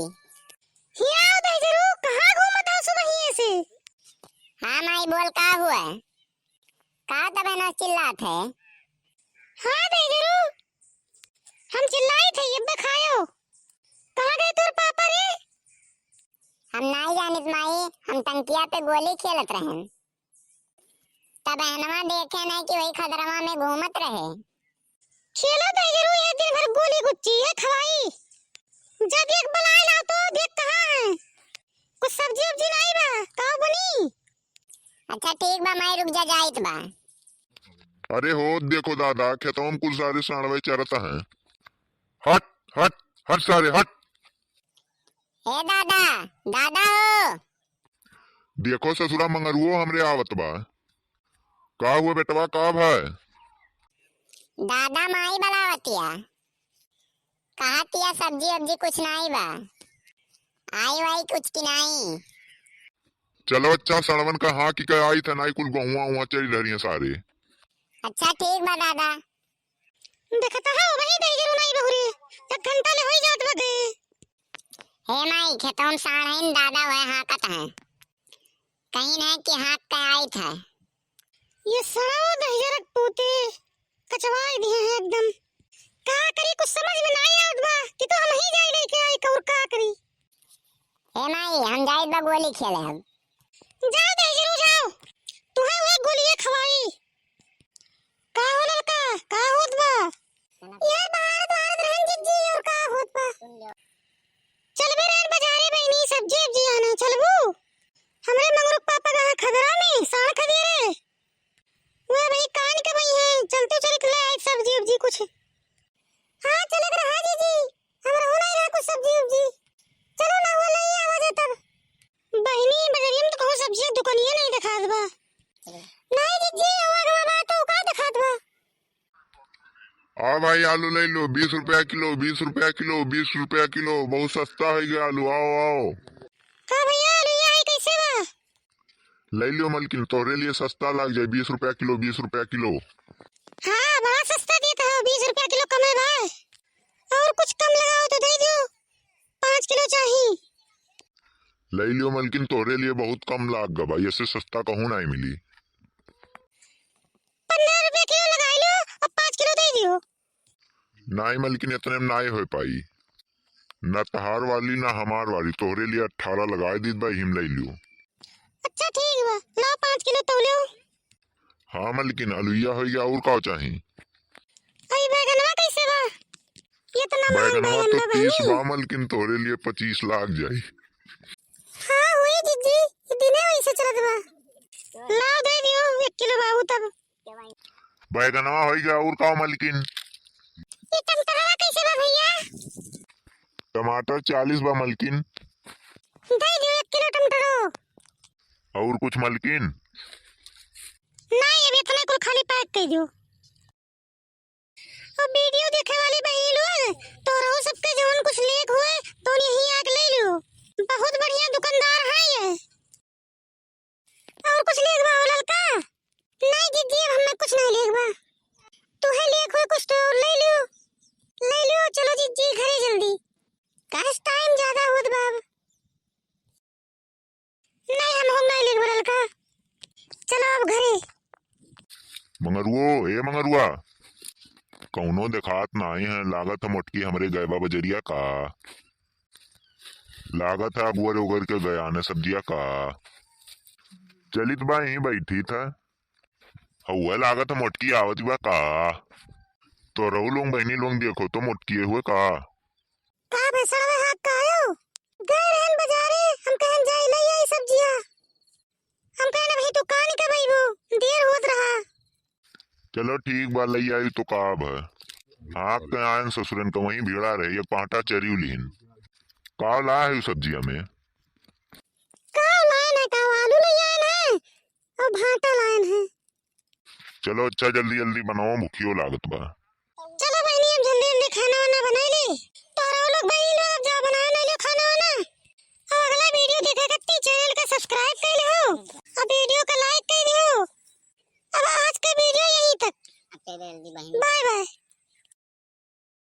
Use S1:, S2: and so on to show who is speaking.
S1: हिया आओ दे जरूर, कहाँ घूमत हो सुबह ही ऐसे?
S2: हाँ माई बोल का हुआ? का तबे ना चिल्लात है?
S1: हाँ दे जरूर, हम चिल्लाई थे ये खायो। कहाँ गए तोर पापा रे?
S2: हम नहीं जानित माई, हम टंकिया पे गोली खेलत रहे। तब बहनवा देखे नहीं कि वही खदरवा में घूमत रहे।
S1: खेलो दे जरूर, ये दिन भर गोली गुच्ची है खवाई। जब एक बलाई लाओ तो देख कहाँ है। कुछ सब्जी उब्जी नहीं बा, काऊ बनी?
S2: अच्छा ठीक बा माई, रुक जा जाइत बा।
S3: अरे हो देखो दादा, खेतों में कुछ सारे सांडवे चरता हैं। हट हट हट सारे हट।
S2: हे दादा, दादा हो।
S3: देखो ससुरा मंगरुओ हमरे आवत बा। का हुआ बेटवा, का भाई?
S2: दादा माई बलावतिया, कहा तिया सब्जी अब्जी कुछ नहीं बा, आई वाई कुछ की नहीं।
S3: चलो अच्छा सड़वन का हाँ की क्या आई था नाई, कुल गहुआ हुआ चली रही है सारे।
S2: अच्छा ठीक बा दादा।
S1: देखता है वही दे जरूर नहीं बहुरी, एक घंटा ले होई जात बगे।
S2: हे माई खेतों में साढ़ दादा वह हाकत है, कहीं नहीं कि हाक का आई था।
S1: ये सड़ाओ दहिजरक पूते कचवाई दिए हैं एकदम। का करी कुछ समझ में नहीं आवत बा कि तो हम ही जाई लेके आई कौर का करी।
S2: हे माई हम जाइत बा गोली खेले हम।
S1: जाओ दे जरूर जाओ, तुम्हें वह गोलियां खवाई। का हो लड़का, का होत बा? यार बाहर बाहर रहन जी और का होत बा? चल बे रेन बाजारे बहनी सब्जी अब्जी आने चलबू। हमरे मंगरूक पापा कहाँ खदरा में साड़ खदी रे। वे भाई कान के भाई है, चलते चलते ले आए सब्जी उब्जी कुछ। हाँ चलत रहा जी, हमरा हो नहीं रहा कुछ सब्जी उब्जी। चलो ना वो ले आवा दे तब। बहनी बजरिया में तो कहूँ सब्जी दुकानिया नहीं दिखात बा। नहीं जी आवा बा तो का दिखात बा।
S3: आ भाई आलू ले लो, 20 रुपया किलो, 20 रुपया किलो, 20 रुपया किलो, बहुत सस्ता है गया आलू। आओ आओ।
S1: का भैया आलू ये आई कैसे बा?
S3: ले लियो मलकिन, तोरे लिए सस्ता लग जाए। 20 रुपया किलो, 20 रुपया किलो।
S1: हाँ बड़ा सस्ता देता है, 20 रुपया किलो कम है भाई। और कुछ कम लगाओ तो दे दो, 5 किलो चाहिए।
S3: ले लियो मलकिन, तोरे लिए बहुत कम लाग गा भाई, ऐसे सस्ता कहूँ नहीं मिली।
S1: 15 रुपया किलो लगा लो और 5 किलो दे दियो।
S3: नहीं मलकिन इतने में नहीं हो पाई, न तहार वाली न हमार वाली। तोहरे लिए 18 लगाए दी भाई, हिम ले लियो।
S1: अच्छा ठीक बा, लो 5 किलो तो लो।
S3: हाँ मलकिन अलुइया हो गया, और का चाहिए?
S1: अई बैगनवा कैसे बा? ये तो ना मान
S3: बैगनवा तो
S1: बैगन
S3: 30 बा मलकिन, तोरे लिए 25 लाग जाये।
S1: हाँ हुई जीजी, ये दिने वैसे चलत बा। लाओ दे दियो 1 किलो बाबू तब।
S3: बैगनवा हो गया, और का मलकिन?
S1: ये टमाटर कैसे बा भैया?
S3: टमाटर 40 बा मलकिन।
S1: दे दियो 1 किलो टमाटर।
S3: और कुछ मलकिन?
S1: नहीं अभी इतना कुल खाली पैक कर दियो। और वीडियो देखे वाली बहनी लोग तो रहो सबके जवन कुछ लेख हुए तो यहीं आके ले लियो, बहुत बढ़िया दुकानदार है ये। और कुछ लेख बा लड़का? नहीं जीजी हमें कुछ नहीं लेख बा, तू है लेख हुए कुछ तो ले लियो। ले लियो चलो जीजी घरे जल्दी, काश टाइम ज्यादा होत बाब। नहीं हम नहीं लेख बा लड़का, चलो अब घरे।
S3: मंगरुओ ए मंगरुआ, कौनो देखात नहीं है, लागत है मोटकी हमरे गैबा बजरिया का। लागत है अगुअर उगर के गया ने सब्जिया का। चलित बा यहीं बैठी था, हुआ लागत है मोटकी आवत बा का। तो रहू लोग बहनी लोग देखो तो मोटकी हुए का।
S1: का भैंसा में हाथ का आयो? गए रहन बाजारे, हम कहन जाई ले आई सब्जियां। हम कहन भाई दुकान के भाईबो, देर होत रहा।
S3: चलो ठीक बा लई आई तो काब है। आप के आयन ससुरन का वहीं भीड़ा रहे, ये पाटा चरी उलीन का ला है सब्जिया में।
S1: का लाइन है, का आलू ले आए हैं और भाटा लाइन है।
S3: चलो अच्छा जल्दी जल्दी बनाओ, भूखियो लागत बा।
S1: चलो बहनी हम जल्दी जल्दी खाना वाना बनाई ले। तो रहो लोग भाई लोग जा बनाए नहीं लो खाना वाना। और अगला वीडियो देखे कत्ती चैनल का सब्सक्राइब कर लो और वीडियो का लाइक कर दियो। अब आज का वीडियो यहीं तक, बाय बाय।